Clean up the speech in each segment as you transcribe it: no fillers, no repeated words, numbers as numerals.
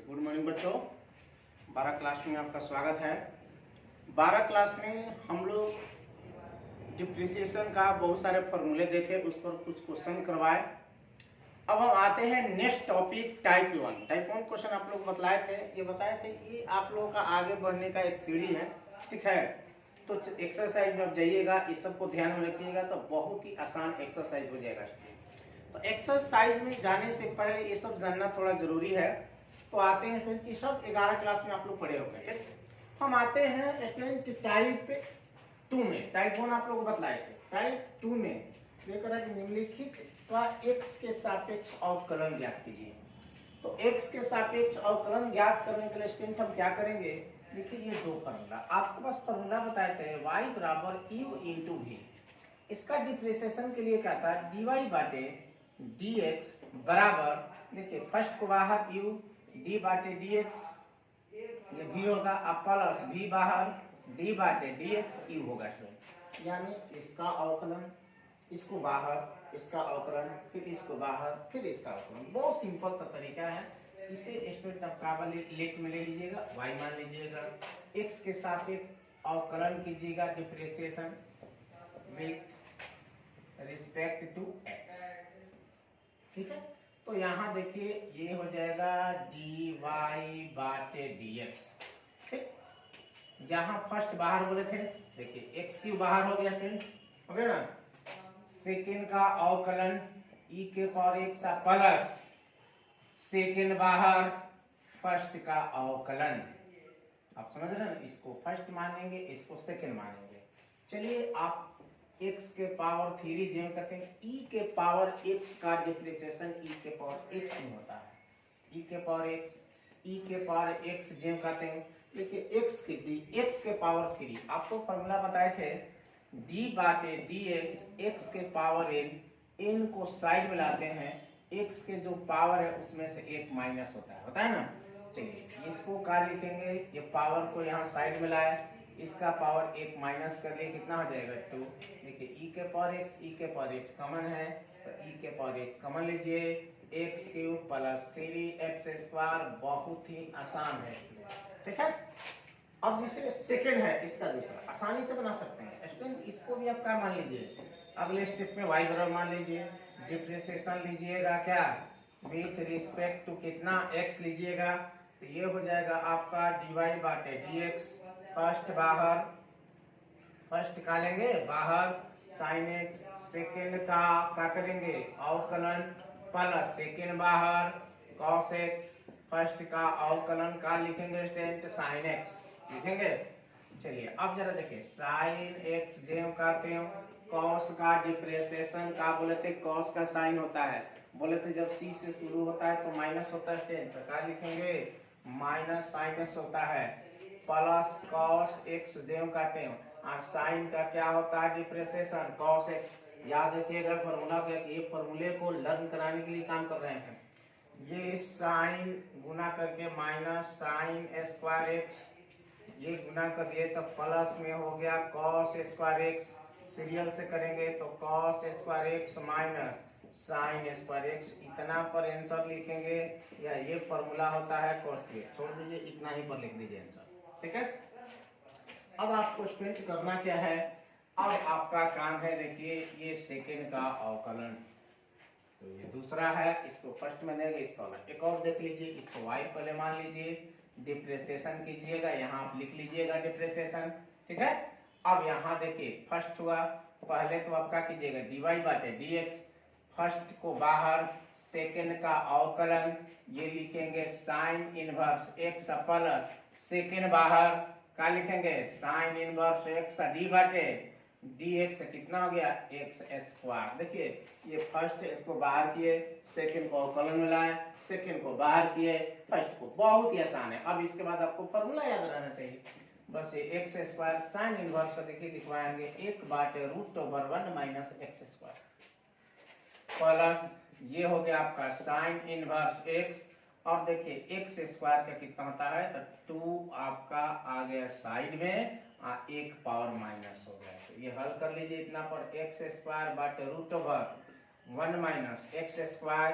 Good morning बच्चों। 12 class में आपका स्वागत है। 12 क्लास में हम लोग डिप्रिसिएशन का बहुत सारे फॉर्मूले देखे, उस पर कुछ क्वेश्चन करवाए। अब हम आते हैं next topic type 1। Type 1 question आप लोग बताए थे, ये आप लोगों का आगे बढ़ने का एक सीढ़ी है, ठीक है। तो एक्सरसाइज में आप जाइएगा, इस सब को ध्यान में रखिएगा तो बहुत ही आसान एक्सरसाइज हो जाएगा। तो एक्सरसाइज में जाने से पहले ये सब जानना थोड़ा जरूरी है। तो आते हैं स्टूडेंट की सब 11 क्लास में आप लोग पढ़े होंगे, ठीक। हम आते हैं स्टूडेंट टाइप 2 में। टाइप 1 आप लोग बतलाए थे, टाइप 2 में लेकर कि निम्नलिखित का x के सापेक्ष अवकलन ज्ञात कीजिए। तो x के सापेक्ष अवकलन ज्ञात करने के लिए स्टूडेंट हम क्या करेंगे, देखिए ये दो फार्मूला आपके पास फॉर्मूला बताए थे, y बराबर u इंटू v। इसका डिफ्रेंसिएशन के लिए क्या था, dy बाटे dx बराबर, देखिए फर्स्ट को बाहर u, d बाटे dx, ये v होगा, अब प्लस v बाहर, d बाटे dx u होगा। यानी इसका अवकलन, इसको बाहर, इसका अवकलन, फिर इसको बाहर, फिर इसका अवकलन। बहुत सिंपल सा तरीका है। इसे स्टूडेंट आप काबल लेट में ले लीजिएगा, y मान लीजिएगा, x के सापेक्ष अवकलन कीजिएगा, differentiation with respect to x, ठीक है। तो यहाँ देखिए ये हो जाएगा dy बाटे dx, ठीक। यहाँ फर्स्ट बाहर बोले थे, देखिए x क्यूब बाहर हो गया फ्रेंड, हो गया ना। सेकेंड का अवकलन e के पावर x प्लस सेकेंड बाहर फर्स्ट का अवकलन। आप समझ रहे हैं ना, इसको फर्स्ट मानेंगे, इसको सेकेंड मानेंगे। चलिए आप x के पावर 3 जेम करते हैं, e के पावर x का डिफरेंशिएशन e के पावर x में होता है। e के पावर x जेम करते हैं, देखिए x के पावर 3 आपको फॉर्मूला बताए थे, d बाटे dx, x के पावर n को साइड में लाते हैं, x के जो पावर है उसमें से एक माइनस होता है ना। चलिए इसको क्या लिखेंगे, ये पावर को यहाँ साइड में लाए, इसका पावर एक माइनस कर लिए, कितना हो जाएगा 2। देखिए e के पावर x कॉमन है, तो e के पावर x कॉमन लीजिए, x cube plus 3x square. बहुत ही आसान है, ठीक है। अब जिसे सेकेंड है, इसका दूसरा आसानी से बना सकते हैं स्टूडेंट। इसको भी आप क्या मान लीजिए, अगले स्टेप में y बराबर मान लीजिए, डिफरेंशिएशन लीजिएगा क्या, विथ रिस्पेक्ट टू कितना x लीजिएगा, तो ये हो जाएगा आपका dy बाटे dx। फर्स्ट बाहर, फर्स्ट का लेंगे बाहर साइन x, सेकेंड का क्या करेंगे अवकलन, प्लस सेकेंड बाहर cos x, फर्स्ट का अवकलन का लिखेंगे स्टूडेंट साइन x लिखेंगे। चलिए अब जरा देखिए, साइन x जेम कहते हैं, cos का डिफरेंशिएशन का बोले थे, cos का साइन होता है, बोले थे जब c से शुरू होता है तो माइनस होता है स्टूडेंट, तो क्या लिखेंगे माइनस साइन x होता है, प्लस cos x जेम कहते हैं, साइन का क्या होता है डिफरेंशिएशन cos x। याद रखिएगा फॉर्मूला को, ये फॉर्मूले को लर्न कराने के लिए काम कर रहे हैं। ये साइन गुना करके माइनस साइन स्क्वायर x, ये गुना कर दिए तो प्लस में हो गया cos स्क्वायर x, सीरियल से करेंगे तो cos square x minus sine square x। इतना पर आंसर लिखेंगे, या ये फॉर्मूला होता है cos के, छोड़ दीजिए इतना ही पर लिख दीजिए आंसर, ठीक है। अब आपको स्टूडेंट करना क्या है, अब आपका काम है, देखिए ये सेकेंड का अवकलन, तो ये दूसरा है, इसको फर्स्ट में देंगे, इसको अलग। एक और देख लीजिए, इसको y पहले मान लीजिए, डिफरेंशिएशन कीजिएगा, यहाँ आप लिख लीजिएगा डिफरेंशिएशन, ठीक है। अब यहाँ देखिए फर्स्ट हुआ, पहले तो आप क्या कीजिएगा dy बाटे dx, फर्स्ट को बाहर, सेकेंड का अवकलन, ये लिखेंगे sign inverse x plus second बाहर क्या लिखेंगे साइन इनवर्स x, d बाटे dx कितना हो गया x स्क्वायर। देखिए ये फर्स्ट इसको बाहर किए, सेकेंड को अवकलन में लाए, सेकेंड को बाहर किए, फर्स्ट को। बहुत ही आसान है। अब इसके बाद आपको फॉर्मूला याद रहना चाहिए, बस ये x स्क्वायर साइन इनवर्स का देखिए लिखवाएंगे 1 बाटे root over 1 minus x square, plus ये हो गया आपका साइन इनवर्स x, और देखिए x स्क्वायर का कितना होता है, तो 2 आपका आ गया साइड में, एक पावर माइनस हो गया। तो ये हल कर लीजिए, इतना पर x स्क्वायर बाटे root over 1 minus x square,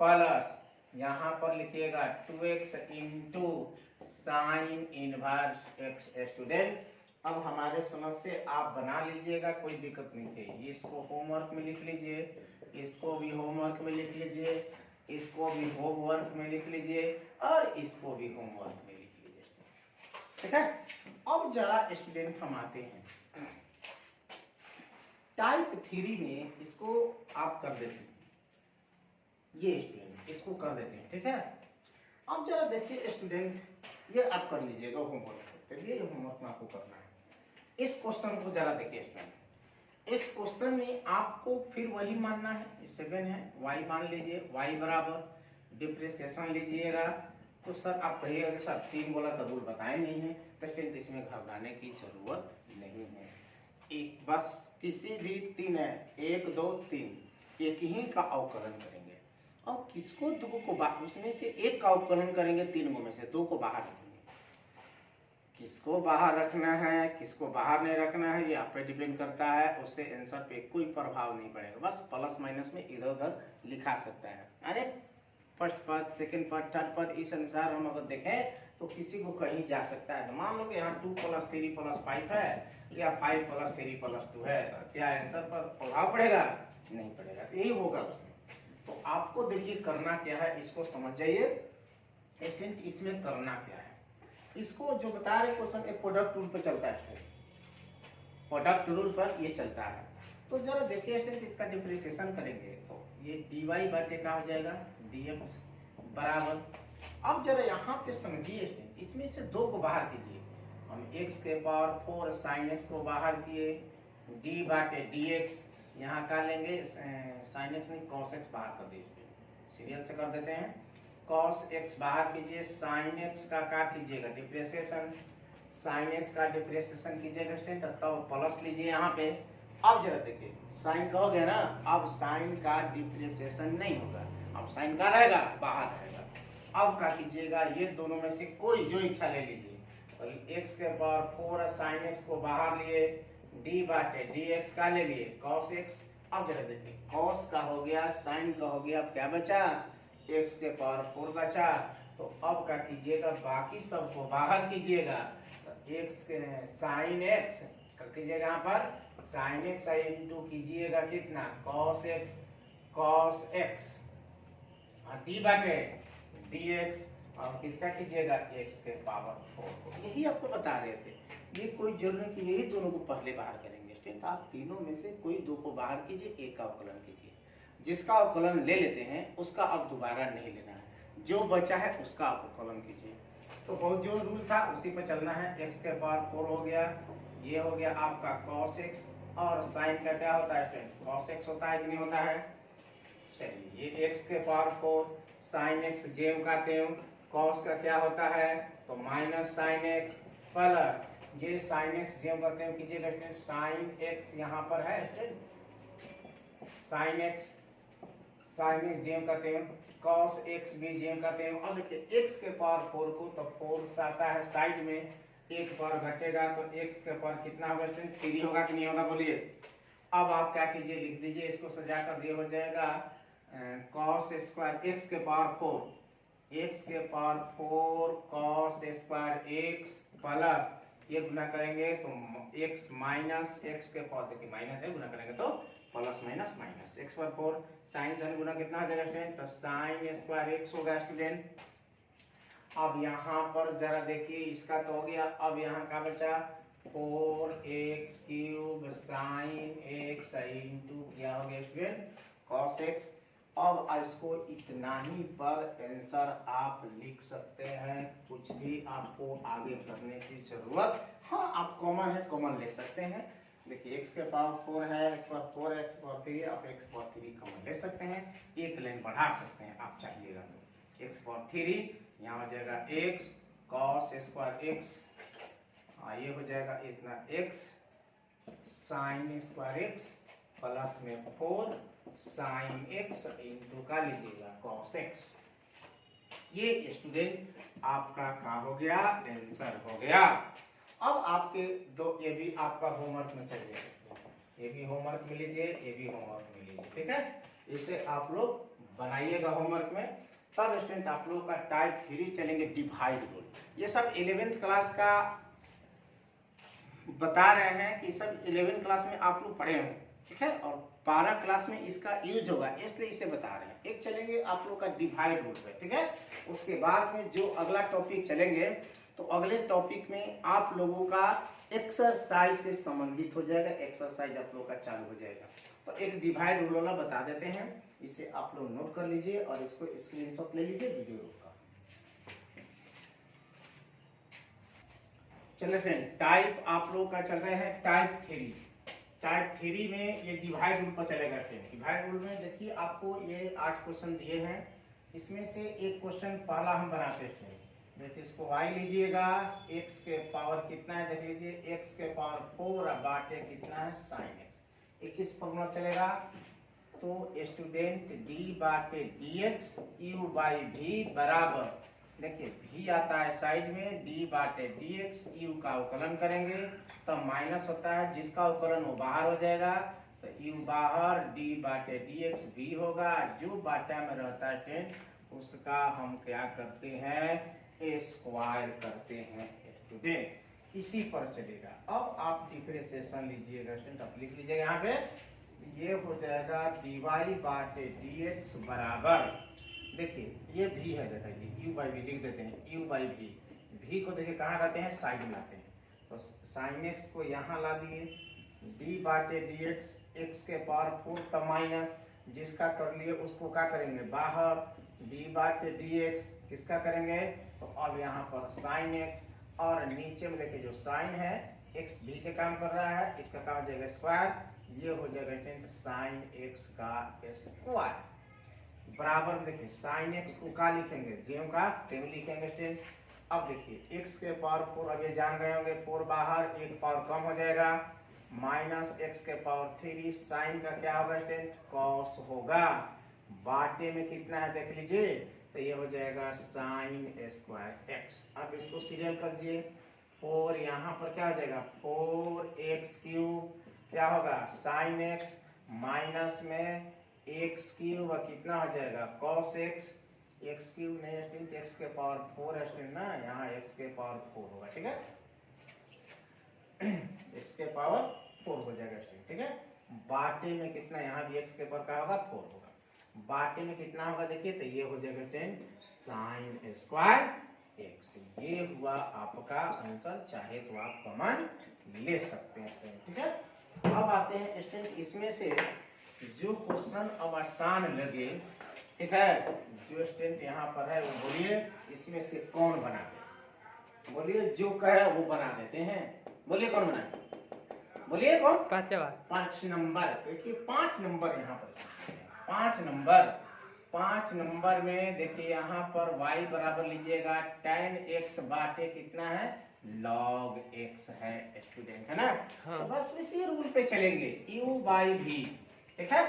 plus यहाँ पर लिखिएगा 2x into sine inverse x। Student अब हमारे समझ से आप बना लीजिएगा, कोई दिक्कत नहीं है। इसको होमवर्क में लिख लीजिए, इसको भी होमवर्क में लिख लीजिए, इसको भी होमवर्क में लिख लीजिए और इसको भी होमवर्क में लिख लीजिए। ठीक है, अब जरा स्टूडेंट हम आते हैं टाइप 3 में। इसको आप कर देते हैं, ये स्टूडेंट इसको कर देते हैं। ठीक है, अब जरा देखिए स्टूडेंट, ये आप कर लीजिएगा होमवर्क। चलिए ये होमवर्क में आपको करना है। इस क्वेश्चन को जरा देखिए स्टूडेंट, इस क्वेश्चन में आपको फिर वही मानना है, 7 है, y मान लीजिए, y बराबर डिप्रेसिएशन लीजिएगा। तो सर आप कहिएगा सर 3 बोला तो रूल बताए नहीं है, तो स्टूडेंट इसमें घबराने की जरूरत नहीं है। एक बस किसी भी 3 है, 1 2 3 एक ही का अवकलन करेंगे और किसको 2 को उसमें से एक का अवकलन करेंगे, 3 में से 2 को बाहर रखेंगे। किसको बाहर रखना है, किसको बाहर नहीं रखना है, ये आप पे डिपेंड करता है। उससे आंसर पे कोई प्रभाव नहीं पड़ेगा, बस प्लस माइनस में इधर उधर लिखा सकता है। अरे फर्स्ट पद, सेकंड पद, थर्ड पद, इस अनुसार हम अगर देखें तो किसी को कहीं जा सकता है। तो मान लो कि यहाँ 2 + 3 + 5 है या 5 + 3 + 2 है, तो क्या आंसर पर प्रभाव पड़ेगा? नहीं पड़ेगा। तो यही होगा उसमें। तो आपको देखिए करना क्या है, इसको समझ जाइए स्टूडेंट। इसमें करना क्या है, इसको जो बता रहे क्वेश्चन एक प्रोडक्ट रूल पर चलता है, प्रोडक्ट रूल पर ये चलता है। तो जरा देखिए स्टूडेंट, इसका डिफरेंशिएशन करेंगे तो ये dy बाटे का हो जाएगा dx बराबर। अब जरा यहाँ पे समझिए स्टूडेंट, इसमें से 2 को बाहर कीजिए। हम x के पावर 4 sin x को बाहर किए, d बाटे dx यहाँ का लेंगे, sin x नहीं cos x बाहर कर दीजिए, सीरियल से कर देते हैं। cos x बाहर कीजिए, sin x का क्या कीजिएगा डिप्रेसिएशन, sin x का डिप्रेसिएशन कीजिएगा स्टूडेंट, तब प्लस लीजिए यहाँ पे। अब जरा देखिए साइन का हो गया ना, अब साइन का डिप्रेसिएशन नहीं होगा, अब साइन का रहेगा बाहर रहेगा। अब क्या कीजिएगा, ये दोनों में से कोई जो इच्छा ले लीजिए। तो x के पावर 4 sin x को बाहर लिए, d बाटे dx का ले लिए cos x। अब जरा देखिए cos का हो गया, sin का हो गया, अब क्या बचा, x के पावर 4 बचा। तो अब क्या कीजिएगा, बाकी सबको बाहर कीजिएगा। तो x के sin x कीजिएगा, यहाँ पर sin x इंटू कीजिएगा कितना cos x d बाटे dx और किसका कीजिएगा x के पावर 4 को। यही आपको बता रहे थे, ये कोई जरूरी कि यही दोनों को पहले बाहर करेंगे स्टूडेंट। आप तीनों में से कोई 2 को बाहर कीजिए, एक का अवकलन कीजिए। जिसका अवकलन ले लेते हैं उसका अब दोबारा नहीं लेना है, जो बचा है उसका अवकलन कीजिए। तो बहुत जो रूल था उसी पर चलना है। x के पावर 4 हो गया, ये हो गया आपका cos x, और sin का क्या होता है स्टूडेंट, cos x होता है कि नहीं होता है। चलिए ये x के पावर 4 sin x जेम का तेम, cos का क्या होता है तो माइनस sin x प्लस ये sin x जेम का तेम कीजिएगा स्टूडेंट, sin x यहाँ पर है स्टूडेंट, sin x जेम का तेम, cos x भी जेम का तेम। अब देखिए x के पावर 4 को तो 4 आता है साइड में, एक पावर घटेगा तो x के पावर कितना होगा स्टूडेंट, 3 होगा कि नहीं होगा बोलिए। अब आप क्या कीजिए, लिख दीजिए इसको सजा कर, ये हो जाएगा cos स्क्वायर x के पावर 4, x के power 4 cos square x plus ये गुना करेंगे तो x माइनस x के पावर, देखिए माइनस है, गुना करेंगे तो प्लस माइनस माइनस x पर 4 साइन सन गुना कितना हो जाएगा स्टूडेंट, तो साइन स्क्वायर x होगा स्टूडेंट। अब यहाँ पर जरा देखिए इसका तो हो गया, अब यहाँ का बचा 4x³ साइन x इंटू क्या हो गया स्टूडेंट cos x। अब इसको इतना ही पर आंसर आप लिख सकते हैं, कुछ भी आपको आगे करने की जरूरत, हाँ आप कॉमन है कॉमन ले सकते हैं। देखिए x के पावर 4 है, x पावर 4 x पावर 3, आप x पावर 3 कॉमन ले सकते हैं, एक लाइन बढ़ा सकते हैं आप चाहिएगा तो। x पावर 3 यहाँ हो जाएगा x cos स्क्वायर x, ये हो जाएगा इतना x sine square x plus में 4 साइन x इंटू का लीजिएगा cos x। ये स्टूडेंट आपका क्या हो गया, आंसर हो गया। अब आपके दो, ये भी आपका होमवर्क में चलिए, ये भी होमवर्क में लीजिए, ये भी होमवर्क में लीजिए, ठीक है। इसे आप लोग बनाइएगा होमवर्क में। तब स्टूडेंट आप लोगों का टाइप 3 चलेंगे डिवाइड रूल। ये सब 11th क्लास का बता रहे हैं कि सब 11th क्लास में आप लोग पढ़े होंगे, ठीक है, और 12 क्लास में इसका यूज होगा, इसलिए इसे बता रहे हैं। एक चलेंगे आप लोग का डिवाइड रूल पे, ठीक है। उसके बाद में जो अगला टॉपिक चलेंगे, तो अगले टॉपिक में आप लोगों का एक्सरसाइज से संबंधित हो जाएगा, एक्सरसाइज आप लोगों का चालू हो जाएगा। तो एक डिवाइड रूल वाला बता देते हैं, इसे आप लोग नोट कर लीजिए और इसको स्क्रीनशॉट ले लीजिए वीडियो का। चलिए फ्रेंड, टाइप आप लोग का चल रहा है टाइप 3। टाइप 3 में ये डिवाइड रूल पर चलेगा फ्रेंड। डिवाइड रूल में देखिए आपको ये 8 क्वेश्चन दिए हैं, इसमें से एक क्वेश्चन पहला हम बनाते हैं। देखिए इसको y लीजिएगा, x के पावर कितना है देख लीजिए, x के पावर 4 बाटे कितना है sin x। ये किस फॉर्मूला चलेगा, तो स्टूडेंट d बाटे dx u बाई v बराबर, देखिए v आता है साइड में, d बाटे dx u का अवकलन करेंगे तो माइनस होता है, जिसका अवकलन वो बाहर हो जाएगा, तो u बाहर, d बाटे dx v होगा, जो बाटा में रहता है 10 उसका हम क्या करते हैं, स्क्वायर करते हैं स्टूडेंट। इसी पर चलेगा। अब आप डिफरेंशिएशन लीजिएगा स्टूडेंट, आप लिख लीजिएगा यहाँ पे, ये हो जाएगा dy बाटे dx बराबर, देखिए ये v है, देखिए u बाई v लिख देते हैं, u बाई v को देखिए कहाँ लाते हैं, साइड में लाते हैं, तो sin x को यहाँ ला दिए, d बाटे dx x के पावर 4 तब माइनस, जिसका कर लिए उसको क्या करेंगे बाहर, d बाटे dx किसका करेंगे, तो अब यहाँ पर sin x और नीचे में देखिए जो sin है x भी के काम कर रहा है, इसका क्या हो जाएगा स्क्वायर, ये हो जाएगा sin x का स्क्वायर बराबर, देखिए sin x को क्या लिखेंगे, ज्यों का त्यों लिखेंगे स्टूडेंट। अब देखिए x के पावर 4 अब ये जान गए होंगे, 4 बाहर, एक पावर कम हो जाएगा, माइनस x के पावर 3, sin का क्या होगा स्टूडेंट, cos होगा, बाटे में कितना है देख लीजिए, तो ये हो जाएगा sin स्क्वायर x। अब इसको सीरियल कर दिए, 4 यहाँ पर क्या हो जाएगा 4x क्यूब, क्या होगा sin x, माइनस में x क्यूब कितना हो जाएगा cos x, x क्यूब नहीं है x के पावर 4 है ना, यहाँ x के पावर 4 होगा, ठीक है x के पावर 4 हो जाएगा, ठीक है। बाटे में कितना, यहाँ भी x के पावर क्या होगा 4 होगा, बाटे में कितना होगा देखिए, तो ये हो जाएगा 10 sin स्क्वायर x। ये हुआ आपका आंसर, चाहे तो आप कॉमन ले सकते हैं, ठीक है। अब आते हैं स्टूडेंट, इसमें से जो क्वेश्चन अब आसान लगे, ठीक है, जो स्टूडेंट यहाँ पर है वो बोलिए, इसमें से कौन बना दे, बोलिए जो कहे वो बना देते हैं, बोलिए कौन बनाए, बोलिए कौन, 5 नंबर। देखिए 5 नंबर यहाँ पर 5 नंबर में देखिए यहाँ पर y बराबर लीजिएगा tan x बाटे कितना है log x है स्टूडेंट, है ना। हाँ। तो बस इसी रूल पे चलेंगे, u बाई v, ठीक है,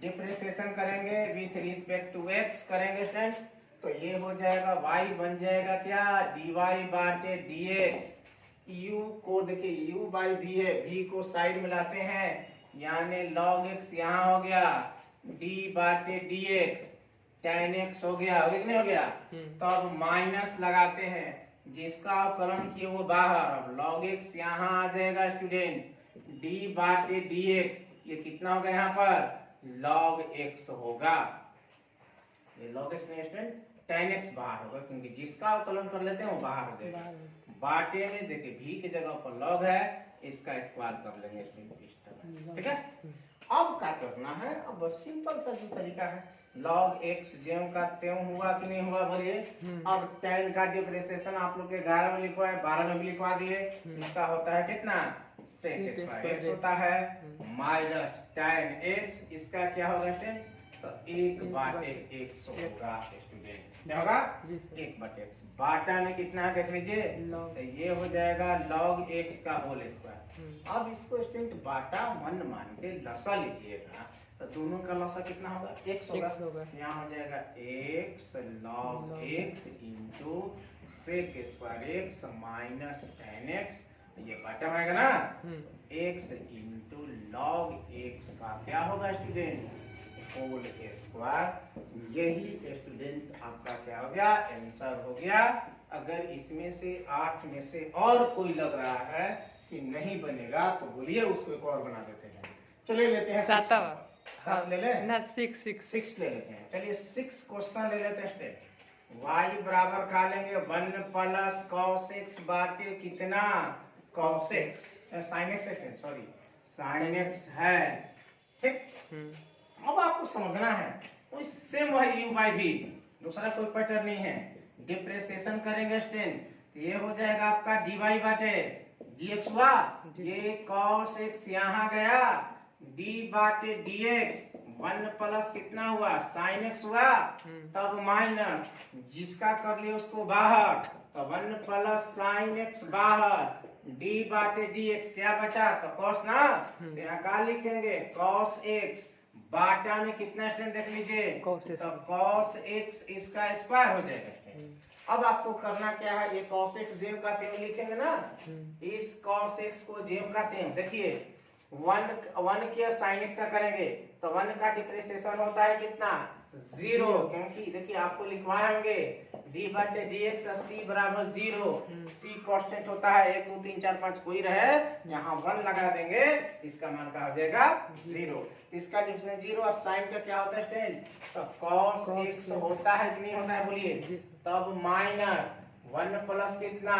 डिफरेंशिएशन करेंगे विथ रिस्पेक्ट टू x करेंगे स्टूडेंट, तो ये हो जाएगा y बन जाएगा क्या dy बाटे dx, u को देखिए u बाई v है, v को साइड में लाते हैं, यानी log x यहाँ हो गया, d बाटे dx tan x हो गया, हो नहीं हो गया, तब माइनस लगाते हैं, जिसका अवकलन किए वो बाहर, अब log x यहाँ आ जाएगा स्टूडेंट, d बाटे dx ये कितना होगा यहाँ पर log x होगा, ये log x नहीं स्टूडेंट tan x बाहर होगा, क्योंकि जिसका अवकलन कर लेते हैं वो बाहर हो जाएगा। बाटे में देखिए v की जगह पर log है, इसका स्क्वायर कर लेंगे स्टूडेंट इस तरह, ठीक है। अब क्या करना है, अब बस सिंपल सा जो तरीका है, log x ज्यों का त्यों हुआ कि नहीं हुआ बोलिए। अब tan का डिफरेंशिएशन आप लोग के 11 में लिखवा है, 12 में भी लिखवा दिए, इसका होता है कितना sec स्क्वायर x होता है माइनस tan x, इसका क्या होगा स्टूडेंट, तो 1 बाटे x होगा स्टूडेंट, क्या होगा 1 बाटे x, बाटा में कितना है देख लीजिए, तो ये हो जाएगा log x का होल स्क्वायर। अब इसको स्टूडेंट बाटा मन मान के लसा लीजिएगा, तो दोनों का लसा कितना होगा x होगा, यहाँ हो जाएगा x log x into sec square x minus tan x, ये बाटा आएगा ना, x इंटू log x का क्या होगा स्टूडेंट होल स्क्वायर। यही स्टूडेंट आपका क्या हो गया, आंसर हो गया। अगर इसमें से 8 में से और कोई लग रहा है कि नहीं बनेगा तो बोलिए, उसको एक और बना देते हैं। चलिए लेते हैं 7 ले लें ना 6 ले लेते हैं। चलिए 6 क्वेश्चन ले लेते हैं स्टेप। y बराबर खा लेंगे 1 प्लस cos x बाटे कितना, cos x sin x है, सॉरी sin x है, ठीक। अब आपको समझना है तो सेम वही u बाई v, दूसरा कोई पैटर्न नहीं है। डिप्रेसिएशन करेंगे स्टेन तो ये हो जाएगा आपका dy बाटे dx हुआ, ये cos x यहाँ गया d बाटे dx, 1 प्लस कितना हुआ sin x हुआ, तब माइनस जिसका कर लिए उसको बाहर, तो 1 प्लस sin x बाहर, d बाटे dx क्या बचा, तो cos ना, तो यहाँ क्या लिखेंगे cos x, बाटा में कितना स्टेन देख लीजिए, तो cos x इसका स्क्वायर हो जाएगा। अब आपको करना क्या है, ये cos x जेब का तेम लिखेंगे ना, इस cos x को जेब का तेम देखिए 1 के sin x का करेंगे तो 1 का डिप्रेसिएशन होता है कितना 0, क्योंकि देखिए आपको लिखवाएंगे d बाटे dx c बराबर 0, c कांस्टेंट होता है 1 2 3 4 5 कोई रहे, यहाँ 1 लगा देंगे, इसका मान क्या हो जाएगा 0। इसका डिफरेंस 0 और साइन का क्या होता है स्टेन, तो cos x होता है कि नहीं होता है बोलिए, तब माइनस 1 प्लस कितना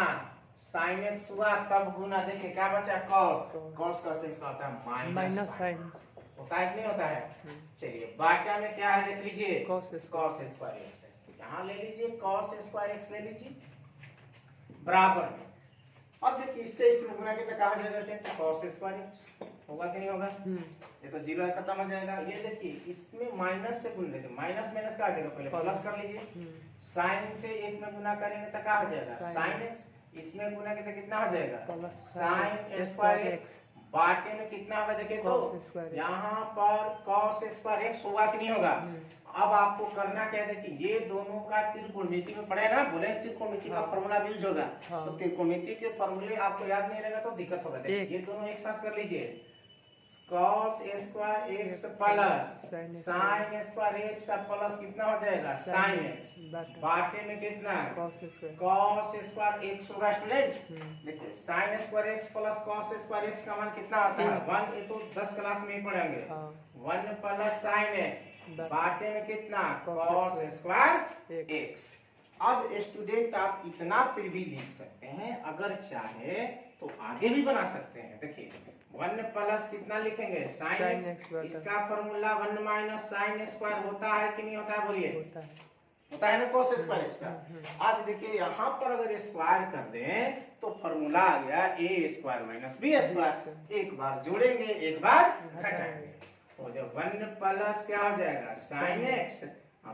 sin x हुआ, तब गुना देखिए क्या बचा cos का स्टेन का होता है माइनस साइन, होता है कि नहीं होता है। चलिए बाटा में क्या है देख लीजिए cos स्क्वायर x है, यहाँ ले लीजिए cos स्क्वायर x ले लीजिए बराबर में। अब देखिए इससे इसमें गुना के कहा जाएगा cos स्क्वायर x होगा कि नहीं होगा, ये तो 0 खत्म हो जाएगा। ये देखिए इसमें माइनस से गुना, देखिए माइनस माइनस का आ जाएगा, पहले प्लस कर लीजिए, साइन से 1 में गुना करेंगे तो क्या हो जाएगा sin x, इसमें गुना के तो कितना हो जाएगा sin स्क्वायर x, बाटे में कितना होगा देखिए, तो यहाँ पर cos स्क्वायर x होगा कि नहीं होगा। अब आपको करना क्या है, देखिए ये दोनों का त्रिकोणमिति में पढ़े ना, बोले त्रिकोणमिति का फॉर्मूला यूज होगा, तो त्रिकोणमिति के फॉर्मूले आपको याद नहीं रहेगा तो दिक्कत होगा। देखिए ये दोनों एक साथ कर लीजिए, cos square x plus sin square x plus कितना हो जाएगा sin x, बाटे में कितना cos स्क्वायर x होगा स्टूडेंट। देखिए sin square x plus cos square x का मान कितना आता है 1, ये तो 10 क्लास में ही पढ़ेंगे, 1 प्लस sin x, बाटे में कितना cos स्क्वायर x। अब स्टूडेंट आप इतना फिर भी लिख सकते हैं, अगर चाहे तो आगे भी बना सकते हैं। देखिए 1 प्लस कितना लिखेंगे sin x, इसका फॉर्मूला 1 माइनस sin स्क्वायर होता है कि नहीं होता है बोलिए, होता है ना cos स्क्वायर x का। अब देखिए यहाँ पर अगर स्क्वायर कर दें तो फॉर्मूला आ गया a square minus b square, एक बार जोड़ेंगे एक बार घटाएंगे, तो जब 1 प्लस क्या हो जाएगा sin x,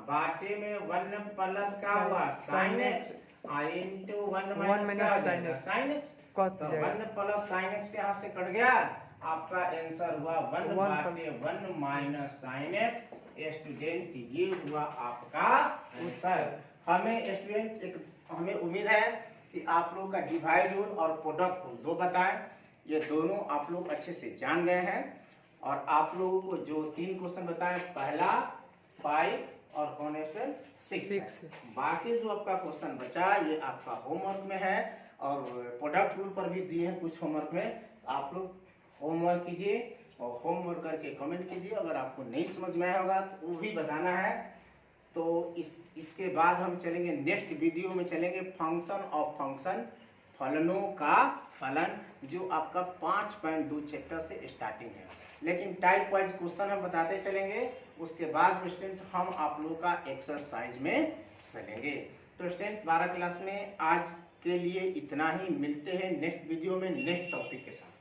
बाटे में 1 प्लस का हुआ sin x इंटू 1 माइनस का हो जाएगा sin x, तो 1 प्लस sin x यहाँ से कट गया, आपका आंसर हुआ 1 बाटे 1 माइनस sin x। स्टूडेंट ये हुआ आपका आंसर। हमें उम्मीद है कि आप लोग का डिवाइड रूल और प्रोडक्ट रूल दो बताएं, ये दोनों आप लोग अच्छे से जान गए हैं। और आप लोगों को जो 3 क्वेश्चन बताएं, पहला 5 और कौन है 6, बाकी जो आपका क्वेश्चन बचा ये आपका होमवर्क में है, और प्रोडक्ट रूल पर भी दिए हैं कुछ होमवर्क में, आप लोग होमवर्क कीजिए और होमवर्क करके कमेंट कीजिए। अगर आपको नहीं समझ में आया होगा तो वो भी बताना है। तो इसके बाद हम चलेंगे नेक्स्ट वीडियो में, चलेंगे फंक्शन ऑफ फंक्शन, फलनों का फलन, जो आपका 5.2 चैप्टर से स्टार्टिंग है, लेकिन टाइप वाइज क्वेश्चन हम बताते चलेंगे। उसके बाद स्टूडेंट हम आप लोगों का एक्सरसाइज में चलेंगे। तो स्टूडेंट 12 क्लास में आज के लिए इतना ही, मिलते हैं नेक्स्ट वीडियो में नेक्स्ट टॉपिक के साथ।